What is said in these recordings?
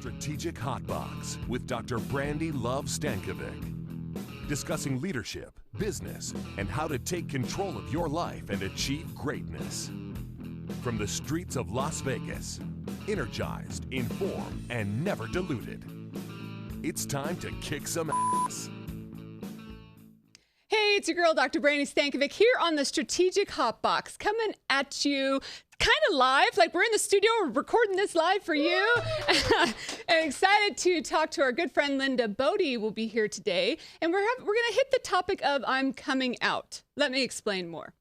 Strategic Hotbox with Dr. Brandi Stankovic. Discussing leadership, business, and how to take control of your life and achieve greatness. From the streets of Las Vegas, energized, informed, and never diluted. It's time to kick some ass. Hey, it's your girl, Dr. Brandi Stankovic, here on the Strategic Hotbox, coming at you kind of live, like we're in the studio, we're recording this live for you. And excited to talk to our good friend Linda Bodie will be here today. And we're going to hit the topic of I'm coming out. Let me explain more.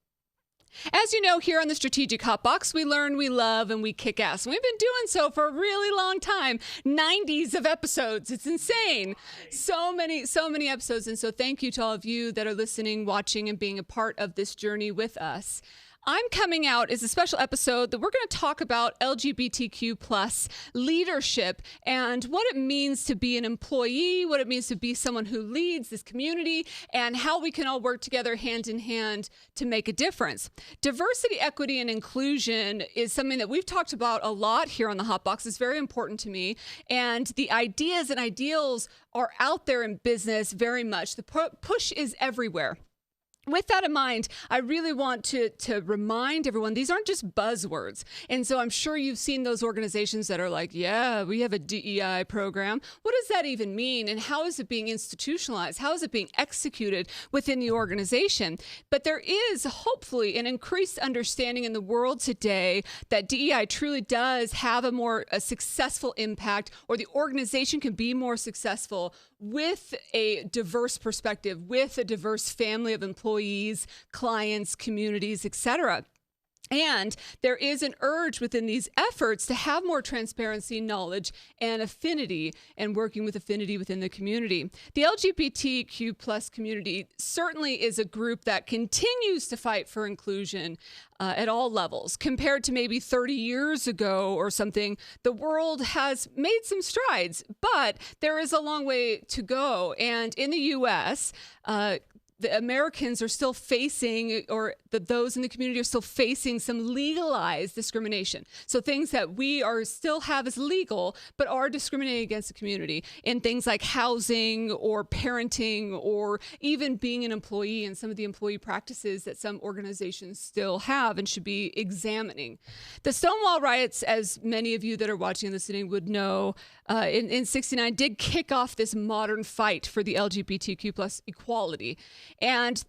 As you know, here on the Strategic Hotbox, we learn, we love, and we kick ass. And we've been doing so for a really long time. 90s of episodes. It's insane. So many episodes. And so thank you to all of you that are listening, watching, and being a part of this journey with us. I'm Coming Out is a special episode that we're going to talk about LGBTQ plus leadership and what it means to be an employee, what it means to be someone who leads this community, and how we can all work together hand in hand to make a difference. Diversity, equity, and inclusion is something that we've talked about a lot here on the Hotbox. It's very important to me. And the ideas and ideals are out there in business very much. The push is everywhere. With that in mind, I really want to remind everyone, these aren't just buzzwords. And so I'm sure you've seen those organizations that are like, yeah, we have a DEI program. What does that even mean? And how is it being institutionalized? How is it being executed within the organization? But there is hopefully an increased understanding in the world today that DEI truly does have a successful impact, or the organization can be more successful with a diverse perspective, with a diverse family of employees, clients, communities, etc. And there is an urge within these efforts to have more transparency, knowledge, and affinity, and working with affinity within the community. The LGBTQ plus community certainly is a group that continues to fight for inclusion at all levels. Compared to maybe 30 years ago or something, the world has made some strides, but there is a long way to go. And in the U.S., the Americans are still facing, or those in the community are still facing, some legalized discrimination. So things that we still have as legal, but are discriminating against the community in things like housing or parenting, or even being an employee, and some of the employee practices that some organizations still have and should be examining. The Stonewall riots, as many of you that are watching and listening would know, in '69 did kick off this modern fight for the LGBTQ plus equality. And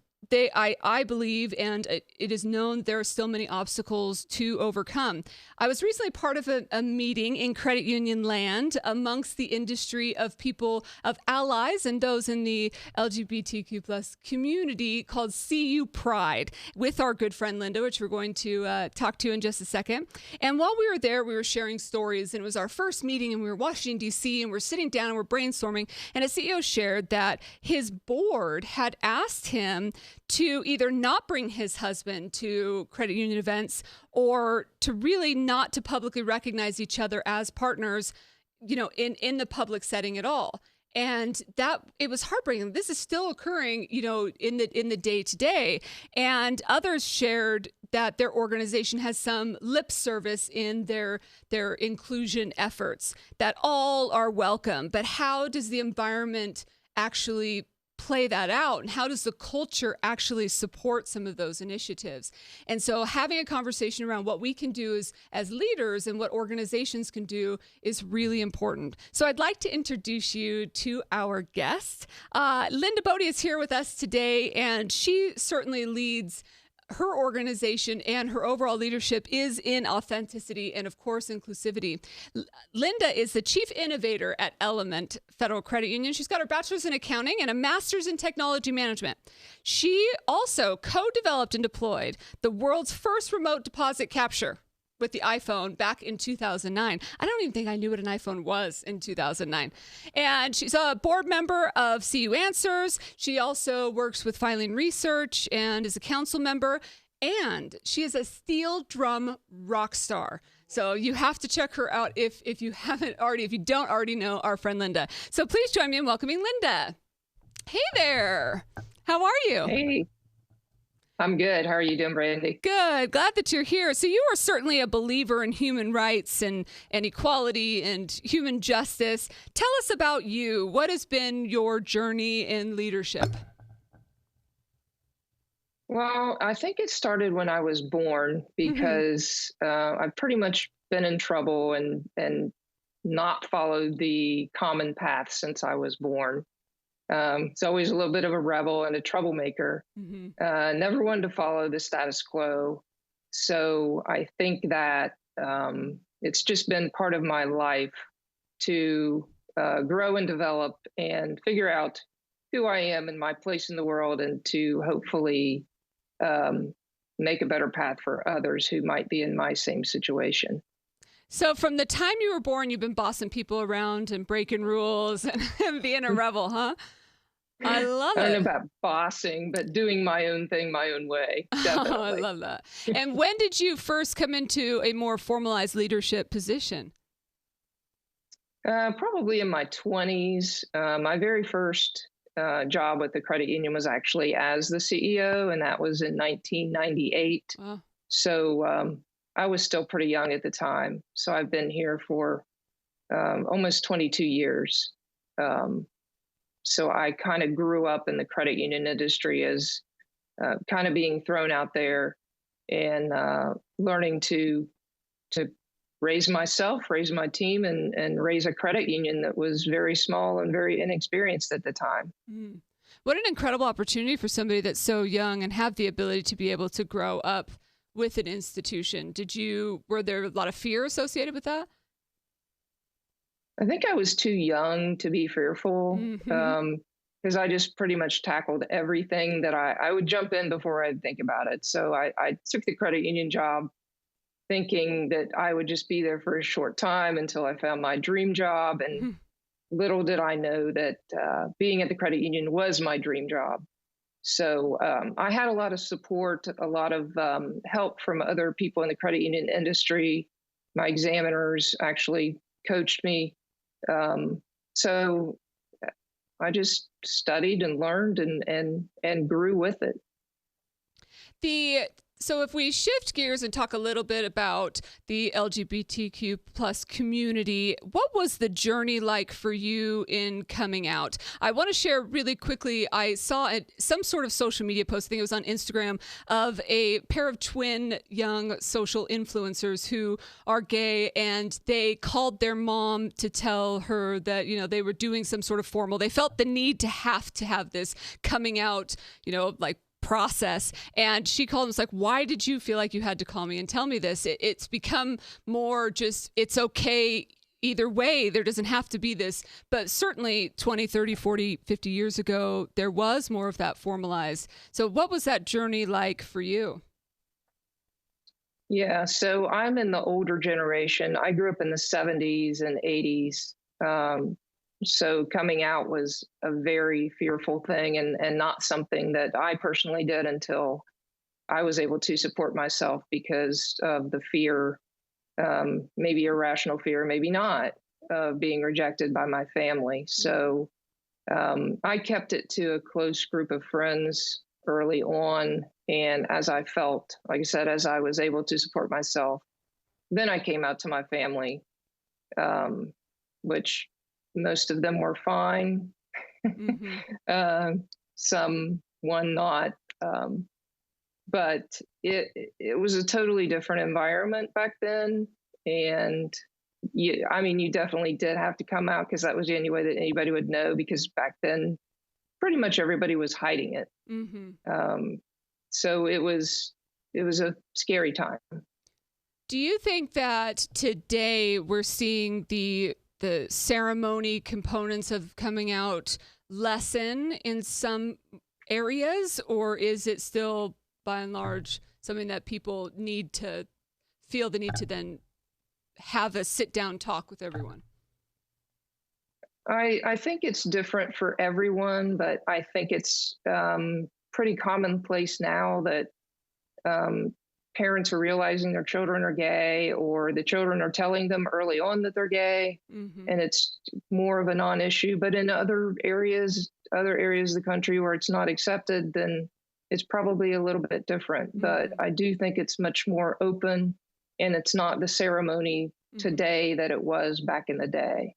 I believe, and it is known, there are still many obstacles to overcome. I was recently part of a meeting in credit union land amongst the industry of people, of allies and those in the LGBTQ plus community, called CU Pride, with our good friend Linda, which we're going to talk to in just a second. And while we were there, we were sharing stories, and it was our first meeting, and we were in Washington, D.C., and we're sitting down and we're brainstorming, and a CEO shared that his board had asked him to either not bring his husband to credit union events, or to really not to publicly recognize each other as partners, in the public setting at all. And that, it was heartbreaking. This is still occurring, in the day to day. And others shared that their organization has some lip service in their inclusion efforts, that all are welcome. But how does the environment actually play that out, and how does the culture actually support some of those initiatives? And so having a conversation around what we can do as leaders and what organizations can do is really important. So I'd like to introduce you to our guest. Linda Bodie is here with us today, and she certainly leads her organization, and her overall leadership is in authenticity and, of course, inclusivity. Linda is the chief innovator at Element Federal Credit Union. She's got her bachelor's in accounting and a master's in technology management. She also co-developed and deployed the world's first remote deposit capture with the iPhone back in 2009. I don't even think I knew what an iPhone was in 2009. And she's a board member of CU Answers. She also works with Filing Research and is a council member. And she is a steel drum rock star. So you have to check her out if you don't already know our friend Linda. So please join me in welcoming Linda. Hey there. How are you? Hey. I'm good. How are you doing, Brandi? Good. Glad that you're here. So you are certainly a believer in human rights and equality and human justice. Tell us about you. What has been your journey in leadership? Well, I think it started when I was born because I've pretty much been in trouble and not followed the common path since I was born. It's always a little bit of a rebel and a troublemaker. Never wanted to follow the status quo. So I think that it's just been part of my life to grow and develop and figure out who I am and my place in the world, and to hopefully make a better path for others who might be in my same situation. So from the time you were born, you've been bossing people around and breaking rules and being a rebel, huh? I love it. I don't know about bossing, but doing my own thing, my own way. Definitely. Oh, I love that. And when did you first come into a more formalized leadership position? Probably in my 20s. My very first job with the credit union was actually as the CEO, and that was in 1998. Wow. So I was still pretty young at the time. So I've been here for almost 22 years. So I kind of grew up in the credit union industry as kind of being thrown out there and learning to raise myself, raise my team, and raise a credit union that was very small and very inexperienced at the time. What an incredible opportunity for somebody that's so young and have the ability to be able to grow up with an institution. Were there a lot of fear associated with that? I think I was too young to be fearful, because I just pretty much tackled everything that I would jump in before I'd think about it. So I took the credit union job thinking that I would just be there for a short time until I found my dream job. And little did I know that being at the credit union was my dream job. So I had a lot of support, a lot of help from other people in the credit union industry. My examiners actually coached me. So I just studied and learned and grew with it. So if we shift gears and talk a little bit about the LGBTQ plus community, what was the journey like for you in coming out? I want to share really quickly, I saw some sort of social media post, I think it was on Instagram, of a pair of twin young social influencers who are gay, and they called their mom to tell her that, they were doing some sort of formal, they felt the need to have this coming out, like process. And she called and was like, why did you feel like you had to call me and tell me this? It's become more just, it's okay either way. There doesn't have to be this. But certainly 20, 30, 40, 50 years ago, there was more of that formalized. So what was that journey like for you? Yeah, so I'm in the older generation. I grew up in the 70s and 80s. So coming out was a very fearful thing, and not something that I personally did until I was able to support myself because of the fear, maybe irrational fear, maybe not, of being rejected by my family. So I kept it to a close group of friends early on. And as I felt, like I said, as I was able to support myself, then I came out to my family, which most of them were fine. One not. But it was a totally different environment back then. And you definitely did have to come out, because that was the only way that anybody would know, because back then pretty much everybody was hiding it. So it was a scary time. Do you think that today we're seeing the ceremony components of coming out lessen in some areas, or is it still by and large something that people need to feel the need to then have a sit down talk with everyone? I think it's different for everyone, but I think it's pretty commonplace now that parents are realizing their children are gay, or the children are telling them early on that they're gay, and it's more of a non-issue. But in other areas of the country where it's not accepted, then it's probably a little bit different, but I do think it's much more open, and it's not the ceremony today that it was back in the day.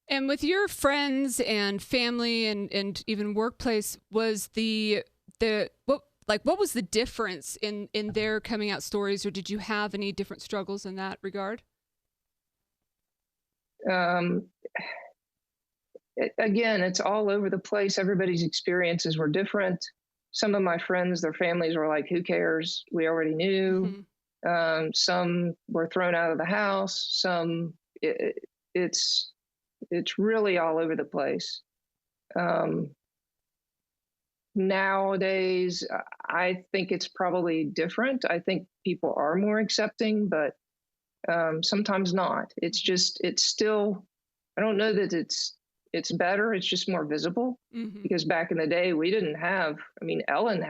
And with your friends and family and even workplace, was what was the difference in their coming out stories, or did you have any different struggles in that regard? Again, it's all over the place. Everybody's experiences were different. Some of my friends, their families were like, who cares? We already knew. Some were thrown out of the house. Some, it's really all over the place. Nowadays, I think it's probably different. I think people are more accepting, but sometimes not. It's still, I don't know that it's better. It's just more visible, because back in the day, we didn't have, I mean, Ellen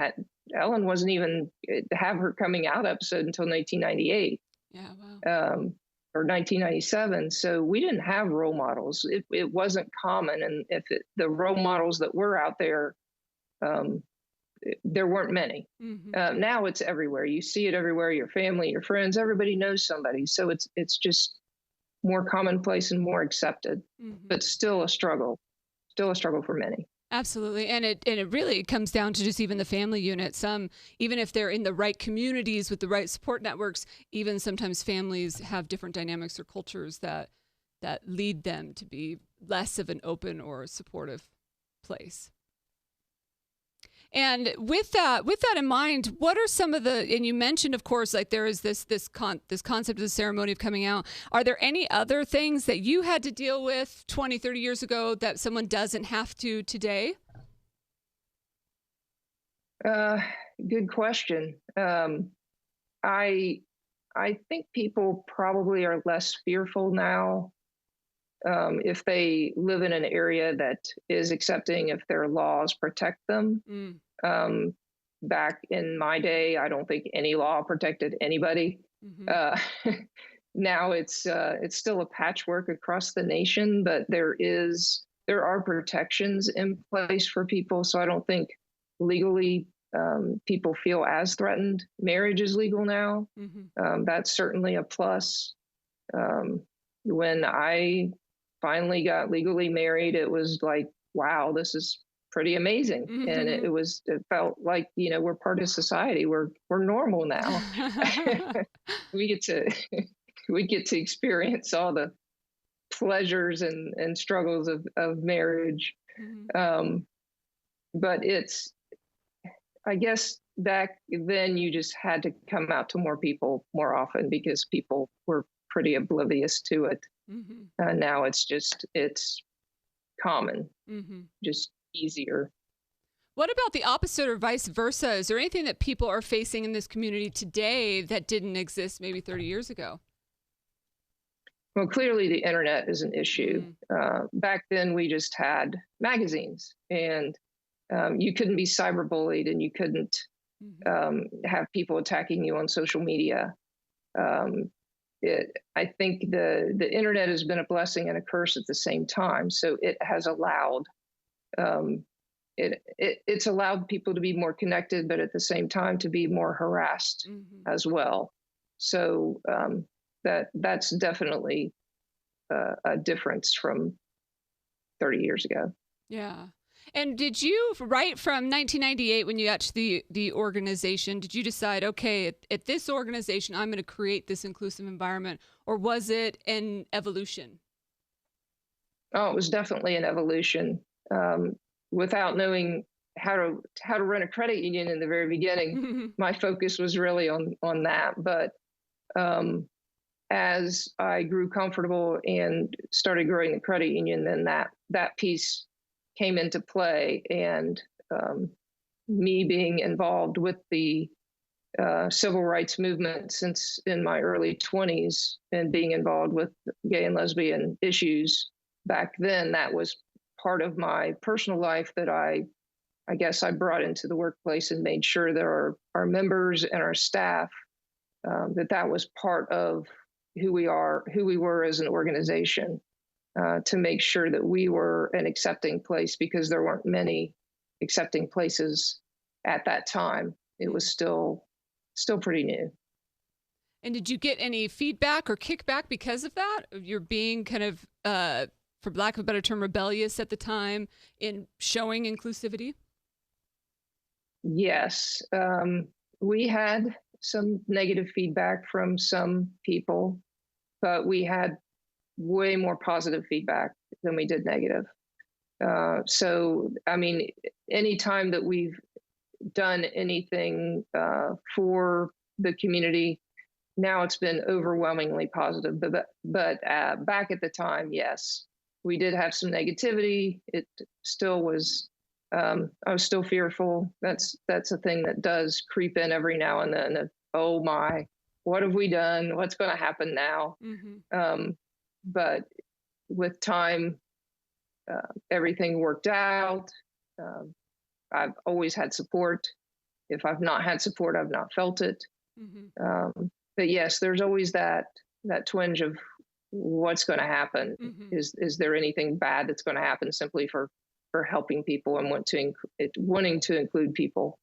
wasn't even to have her coming out episode until 1998. Yeah, wow. Or 1997. So we didn't have role models. It wasn't common. And if the role models that were out there, there weren't many. Now it's everywhere. You see it everywhere. Your family, your friends, everybody knows somebody. So it's just more commonplace and more accepted, but still a struggle for many. Absolutely. And it really comes down to just even the family unit. Some, even if they're in the right communities with the right support networks, even sometimes families have different dynamics or cultures that lead them to be less of an open or supportive place. And with that in mind, what are some of the, and you mentioned, of course, like there is this concept of the ceremony of coming out. Are there any other things that you had to deal with 20, 30 years ago that someone doesn't have to today? Good question. I think people probably are less fearful now if they live in an area that is accepting, if their laws protect them. Back in my day, I don't think any law protected anybody. Now it's still a patchwork across the nation, but there are protections in place for people. So I don't think legally people feel as threatened. Marriage is legal now. That's certainly a plus. When I finally got legally married, it was like, wow, this is pretty amazing. And it felt like, we're part of society. We're normal now. we get to experience all the pleasures and struggles of marriage. But I guess back then you just had to come out to more people more often because people were pretty oblivious to it. Now it's common, just easier. What about the opposite or vice versa? Is there anything that people are facing in this community today that didn't exist maybe 30 years ago? Well, clearly the internet is an issue. Back then we just had magazines, and you couldn't be cyberbullied, and you couldn't have people attacking you on social media. I think the internet has been a blessing and a curse at the same time. So it has allowed it's allowed people to be more connected, but at the same time to be more harassed as well. So that's definitely a difference from 30 years ago. Yeah. And did you, right from 1998, when you got to the organization, did you decide, okay, at this organization, I'm going to create this inclusive environment, or was it an evolution? Oh, it was definitely an evolution. Without knowing how to run a credit union in the very beginning, my focus was really on that. But as I grew comfortable and started growing the credit union, then that piece came into play, and me being involved with the civil rights movement since in my early 20s and being involved with gay and lesbian issues back then, that was part of my personal life that I guess I brought into the workplace and made sure that our members and our staff, that was part of who we were as an organization. To make sure that we were an accepting place, because there weren't many accepting places at that time. It was still pretty new. And did you get any feedback or kickback because of that? You're being kind of, for lack of a better term, rebellious at the time in showing inclusivity? Yes. We had some negative feedback from some people, but we had way more positive feedback than we did negative. So, I mean, any time that we've done anything for the community, now it's been overwhelmingly positive. But back at the time, yes, we did have some negativity. It still was. I was still fearful. That's a thing that does creep in every now and then. Oh my, what have we done? What's going to happen now? But with time, everything worked out. I've always had support. If I've not had support, I've not felt it. But yes, there's always that twinge of what's going to happen. Is there anything bad that's going to happen simply for helping people and wanting to include people?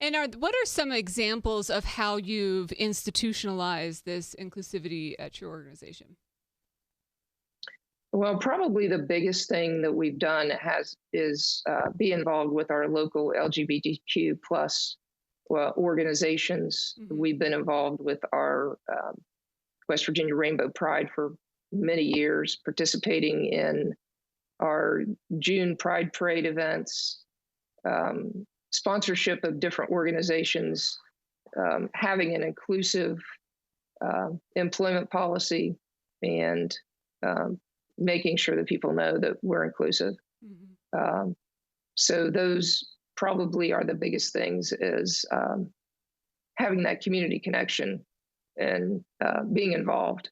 And what are some examples of how you've institutionalized this inclusivity at your organization? Well, probably the biggest thing that we've done is be involved with our local LGBTQ plus organizations. We've been involved with our West Virginia Rainbow Pride for many years, participating in our June Pride Parade events, sponsorship of different organizations, having an inclusive employment policy, and making sure that people know that we're inclusive. So those probably are the biggest things, is having that community connection and being involved.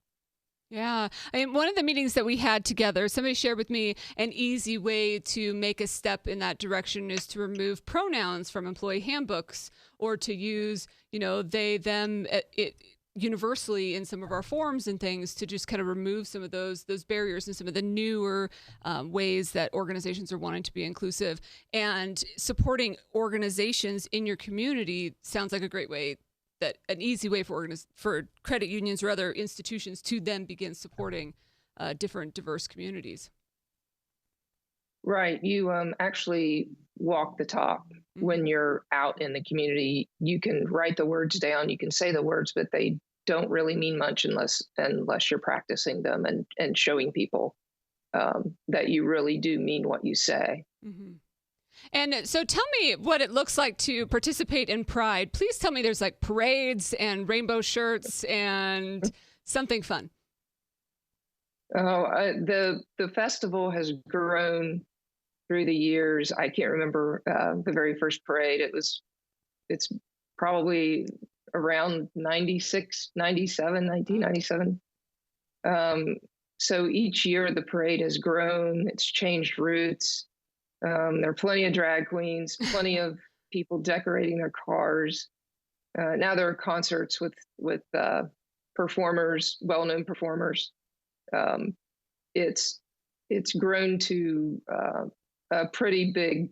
Yeah. I mean, one of the meetings that we had together, somebody shared with me an easy way to make a step in that direction is to remove pronouns from employee handbooks, or to use, they, them, it universally in some of our forms and things, to just kind of remove some of those barriers and some of the newer ways that organizations are wanting to be inclusive. And supporting organizations in your community sounds like a great way, an easy way for credit unions or other institutions to then begin supporting different diverse communities. Right. You actually walk the talk. When you're out in the community. You can write the words down, you can say the words, but they don't really mean much unless you're practicing them and showing people that you really do mean what you say. And so tell me what it looks like to participate in Pride. Please tell me there's like parades and rainbow shirts and something fun. Oh, the festival has grown through the years. I can't remember the very first parade. It's probably around 1997. So each year the parade has grown. It's changed routes. There are plenty of drag queens, plenty of people decorating their cars. Now there are concerts with performers, well-known performers. It's grown to a pretty big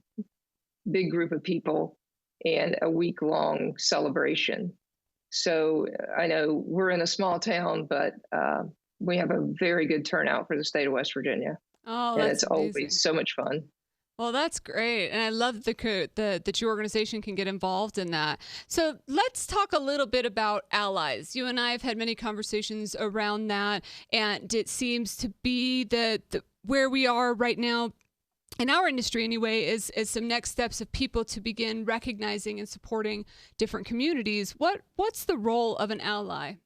group of people and a week-long celebration. So I know we're in a small town, but we have a very good turnout for the state of West Virginia. Oh, and that's it's amazing. Always so much fun. Well, that's great. And I love that your organization can get involved in that. So let's talk a little bit about allies. You and I have had many conversations around that, and it seems to be that where we are right now in our industry anyway is some next steps of people to begin recognizing and supporting different communities. What's the role of an ally?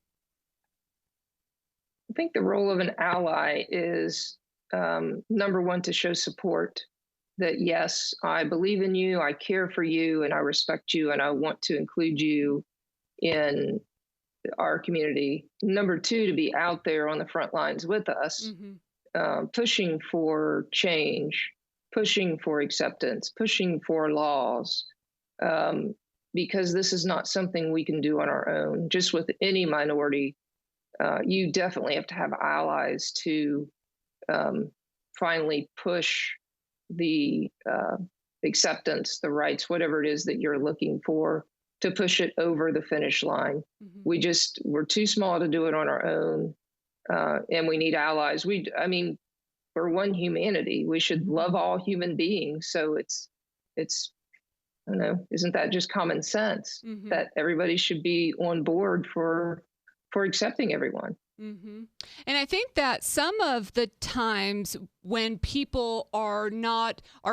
I think the role of an ally is number one, to show support. That yes, I believe in you, I care for you, and I respect you, and I want to include you in our community. Number two, to be out there on the front lines with us, pushing for change, pushing for acceptance, pushing for laws, because this is not something we can do on our own. Just with any minority, you definitely have to have allies to finally push the acceptance, the rights, whatever it is that you're looking for, to push it over the finish line. We're too small to do it on our own. And we need allies. I mean, we're one humanity. We should love all human beings. So it's, I don't know, isn't that just common sense that everybody should be on board for accepting everyone? And I think that some of the times when people are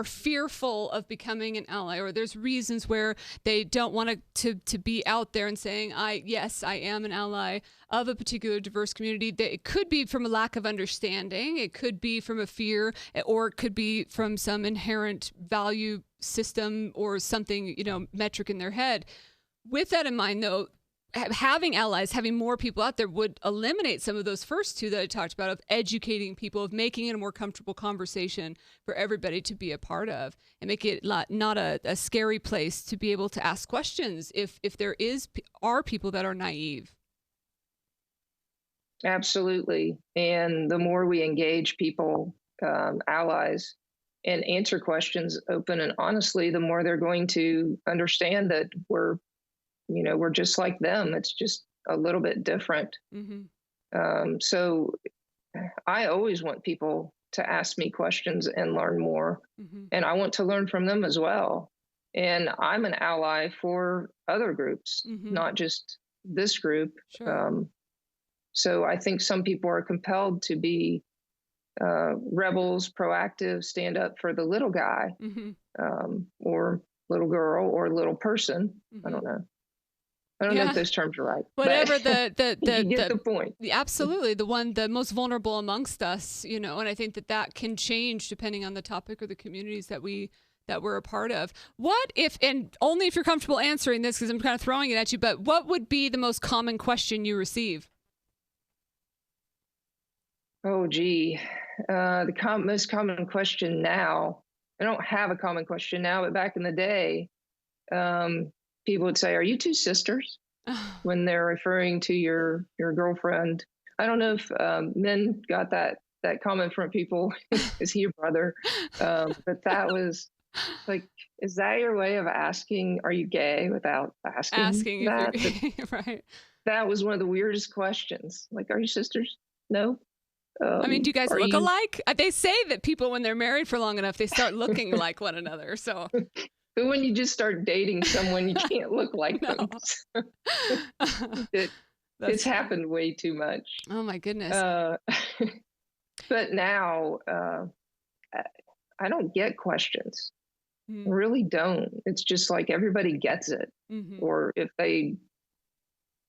fearful of becoming an ally, or there's reasons where they don't want to be out there and saying, yes, I am an ally of a particular diverse community, that it could be from a lack of understanding, it could be from a fear, or it could be from some inherent value system or something, metric in their head. With that in mind, though, having allies, having more people out there would eliminate some of those first two that I talked about, of educating people, of making it a more comfortable conversation for everybody to be a part of, and make it not a scary place to be able to ask questions if there are people that are naive. Absolutely. And the more we engage people, allies, and answer questions open and honestly, the more they're going to understand that we're just like them. It's just a little bit different. So I always want people to ask me questions and learn more. And I want to learn from them as well. And I'm an ally for other groups, not just this group. Sure. So I think some people are compelled to be rebels, proactive, stand up for the little guy, or little girl, or little person. I don't know. I don't know if those terms are right. Whatever you get the point. Absolutely, the most vulnerable amongst us, and I think that can change depending on the topic or the communities that we're a part of. What if, and only if you're comfortable answering this, because I'm kind of throwing it at you, but what would be the most common question you receive? Oh, gee, the most common question now. I don't have a common question now, but back in the day, people would say, "Are you two sisters?" when they're referring to your girlfriend. I don't know if men got that comment from people. Is he your brother? But that was like, is that your way of asking, "Are you gay?" without asking that? If you're right. That was one of the weirdest questions. Like, "Are you sisters?" No. I mean, do you guys look alike? They say that people, when they're married for long enough, they start looking like one another. So. But when you just start dating someone, you can't look like them. It's happened way too much. Oh, my goodness. But now I don't get questions. I really don't. It's just like everybody gets it. Or if they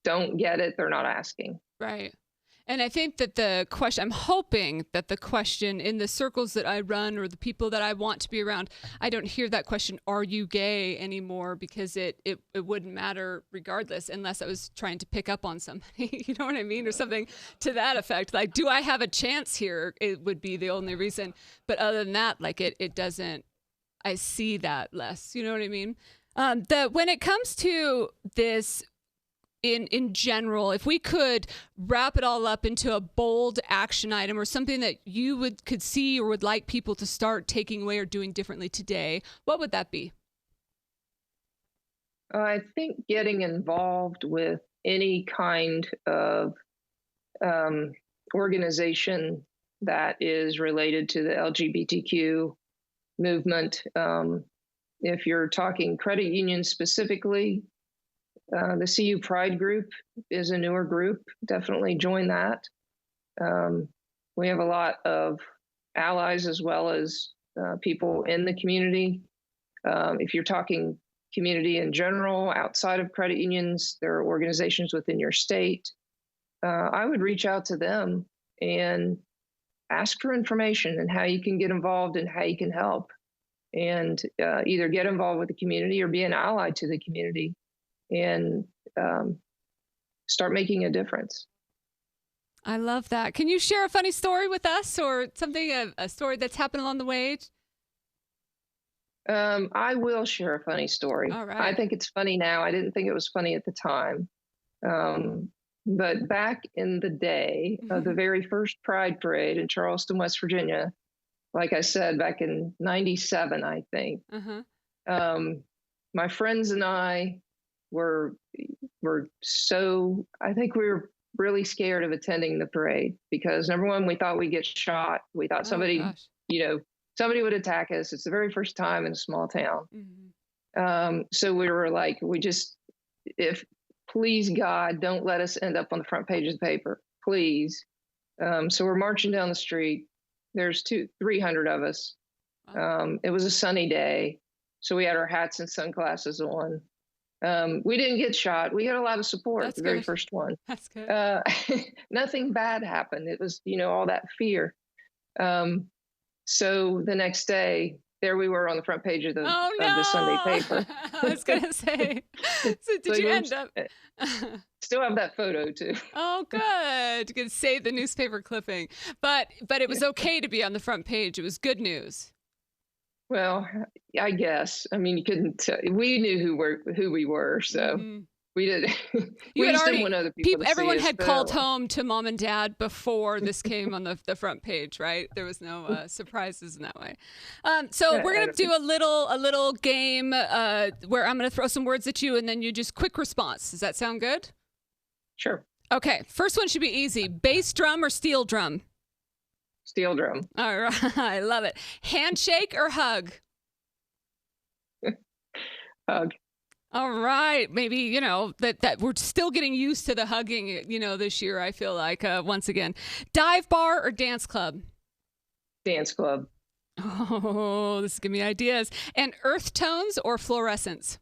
don't get it, they're not asking. Right. And I think that I'm hoping that the question in the circles that I run, or the people that I want to be around, I don't hear that question, "Are you gay?" anymore, because it wouldn't matter regardless, unless I was trying to pick up on somebody, you know what I mean? Or something to that effect. Like, do I have a chance here? It would be the only reason. But other than that, like it doesn't, I see that less, you know what I mean? When it comes to this, in general, if we could wrap it all up into a bold action item, or something that you could see or would like people to start taking away or doing differently today, what would that be? I think getting involved with any kind of organization that is related to the LGBTQ movement. If you're talking credit unions specifically, the CU Pride group is a newer group. Definitely join that. We have a lot of allies as well as people in the community. If you're talking community in general, outside of credit unions, there are organizations within your state. I would reach out to them and ask for information and how you can get involved and how you can help, and either get involved with the community or be an ally to the community, and start making a difference. I love that. Can you share a funny story with us, or something, a story that's happened along the way? I will share a funny story. All right. I think it's funny now. I didn't think it was funny at the time. But back in the day of the very first Pride Parade in Charleston, West Virginia, like I said, back in 97, I think. My friends and I were so, I think we were really scared of attending the parade because number one, we thought we'd get shot. We thought somebody, somebody would attack us. It's the very first time in a small town. So we were like, please God, don't let us end up on the front page of the paper, please. So we're marching down the street. There's 300 of us. It was a sunny day. So we had our hats and sunglasses on. We didn't get shot. We had a lot of support. That's the very first one. That's good. Nothing bad happened. It was, all that fear. So the next day, there we were on the front page of the Sunday paper. I was going to say. So did you end up? Still have that photo too. Oh, good. You could save the newspaper clipping. But it was okay to be on the front page. It was good news. Well, I guess. I mean, you couldn't. We knew who we were, so we did. We just didn't want other people to everyone see us had called home to mom and dad before this came on the front page, right? There was no surprises in that way. So we're gonna do a little game where I'm gonna throw some words at you, and then you just quick response. Does that sound good? Sure. Okay. First one should be easy. Bass drum or steel drum? Steel drum. All right. I love it. Handshake or hug? Hug. All right. Maybe, that we're still getting used to the hugging, this year, I feel like, once again. Dive bar or dance club? Dance club. Oh, this is giving me ideas. And earth tones or fluorescence?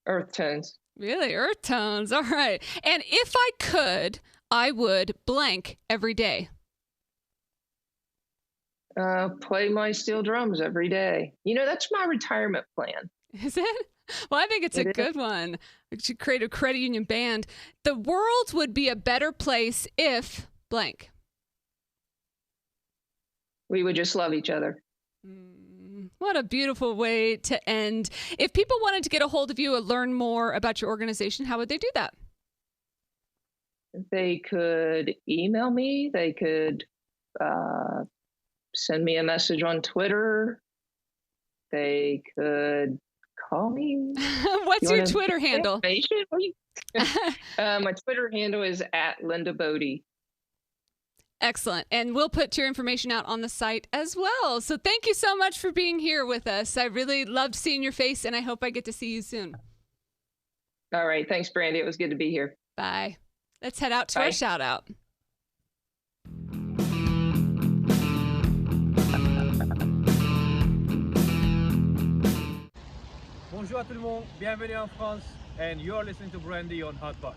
Earth tones. Really? Earth tones. All right. And if I could, I would blank every day. Play my steel drums every day. That's my retirement plan. Is it? Well, I think it's a good one. We should create a credit union band. The world would be a better place if blank. We would just love each other. What a beautiful way to end. If people wanted to get a hold of you and learn more about your organization, how would they do that? They could email me. They could send me a message on Twitter. They could call me. What's your Twitter handle? My Twitter handle is @Linda Bodie. Excellent. And we'll put your information out on the site as well. So thank you so much for being here with us. I really loved seeing your face, and I hope I get to see you soon. All right. Thanks, Brandi. It was good to be here. Bye. Let's head out to our shout out. Bonjour à tout le monde, bienvenue en France, and you're listening to Brandi on Hotbox.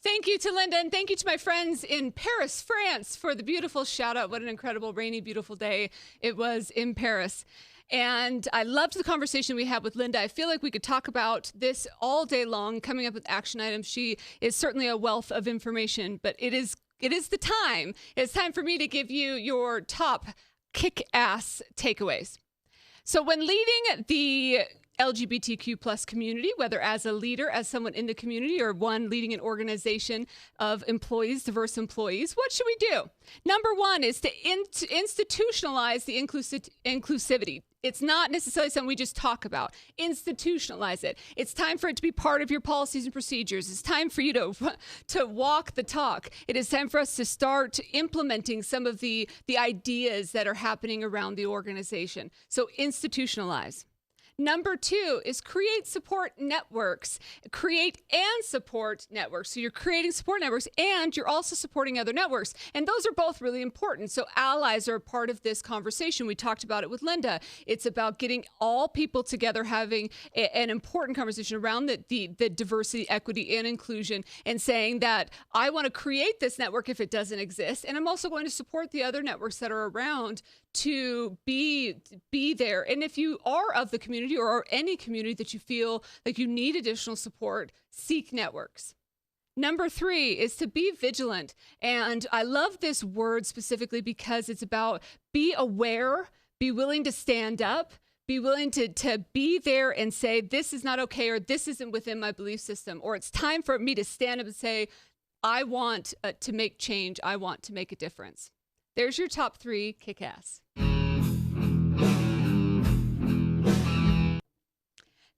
Thank you to Linda, and thank you to my friends in Paris, France, for the beautiful shout out. What an incredible, rainy, beautiful day it was in Paris. And I loved the conversation we had with Linda. I feel like we could talk about this all day long, coming up with action items. She is certainly a wealth of information, but it is the time. It's time for me to give you your top kick-ass takeaways. So when leading the LGBTQ plus community, whether as a leader, as someone in the community, or one leading an organization of employees, diverse employees, what should we do? Number one is to institutionalize the inclusivity. It's not necessarily something we just talk about. Institutionalize it. It's time for it to be part of your policies and procedures. It's time for you to walk the talk. It is time for us to start implementing some of the ideas that are happening around the organization. So institutionalize. Number two is create support networks. Create and support networks. So you're creating support networks and you're also supporting other networks. And those are both really important. So allies are a part of this conversation. We talked about it with Linda. It's about getting all people together, having an important conversation around the diversity, equity, and inclusion, and saying that I want to create this network if it doesn't exist. And I'm also going to support the other networks that are around to be there. And if you are of the community or any community that you feel like you need additional support, seek networks. Number three is to be vigilant. And I love this word specifically because it's about be aware, be willing to stand up, be willing to be there and say, this is not okay, or this isn't within my belief system, or it's time for me to stand up and say, I want to make change. I want to make a difference. There's your top 3 kick-ass.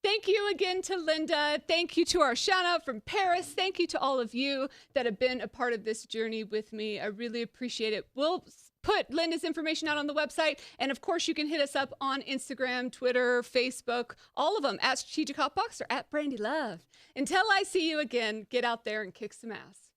Thank you again to Linda. Thank you to our shout out from Paris. Thank you to all of you that have been a part of this journey with me. I really appreciate it. We'll put Linda's information out on the website. And of course, you can hit us up on Instagram, Twitter, Facebook, all of them at Strategic Hotbox or at Brandi Love. Until I see you again, get out there and kick some ass.